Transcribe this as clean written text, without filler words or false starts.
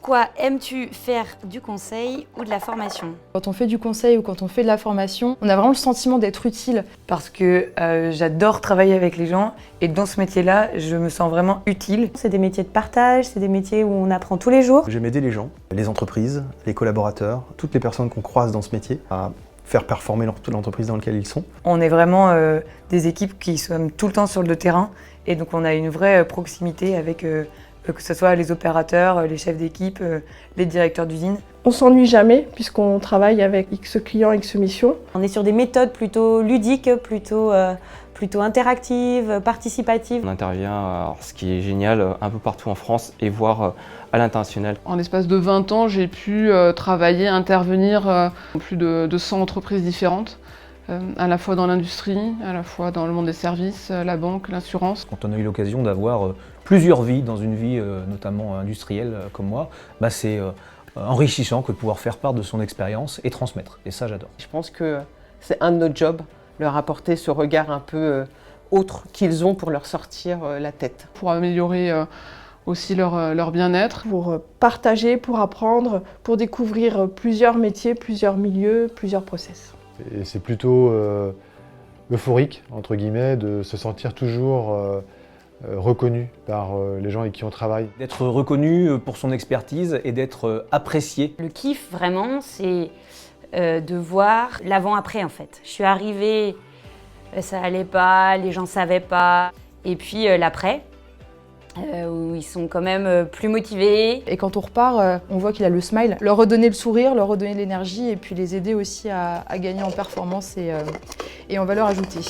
Pourquoi aimes-tu faire du conseil ou de la formation? Quand on fait du conseil ou quand on fait de la formation, on a vraiment le sentiment d'être utile. Parce que j'adore travailler avec les gens et dans ce métier-là, je me sens vraiment utile. C'est des métiers de partage, c'est des métiers où on apprend tous les jours. J'aime aider les gens, les entreprises, les collaborateurs, toutes les personnes qu'on croise dans ce métier à faire performer l'entreprise dans laquelle ils sont. On est vraiment des équipes qui sont tout le temps sur le terrain et donc on a une vraie proximité avec que ce soit les opérateurs, les chefs d'équipe, les directeurs d'usine. On s'ennuie jamais puisqu'on travaille avec X clients, X missions. On est sur des méthodes plutôt ludiques, plutôt interactives, participatives. On intervient, alors, ce qui est génial, un peu partout en France et voire à l'international. En l'espace de 20 ans, j'ai pu travailler, intervenir dans plus de 100 entreprises différentes, à la fois dans l'industrie, à la fois dans le monde des services, la banque, l'assurance. Quand on a eu l'occasion d'avoir plusieurs vies dans une vie, notamment industrielle comme moi, c'est enrichissant que de pouvoir faire part de son expérience et transmettre. Et ça, j'adore. Je pense que c'est un de nos jobs, leur apporter ce regard un peu autre qu'ils ont pour leur sortir la tête. Pour améliorer aussi leur bien-être. Pour partager, pour apprendre, pour découvrir plusieurs métiers, plusieurs milieux, plusieurs process. Et c'est plutôt euphorique, entre guillemets, de se sentir toujours reconnu par les gens avec qui on travaille. D'être reconnu pour son expertise et d'être apprécié. Le kiff, vraiment, c'est de voir l'avant-après, en fait. Je suis arrivée, ça allait pas, les gens savaient pas. Et puis l'après, où ils sont quand même plus motivés. Et quand on repart, on voit qu'il a le smile. Leur redonner le sourire, leur redonner l'énergie et puis les aider aussi à gagner en performance et en valeur ajoutée.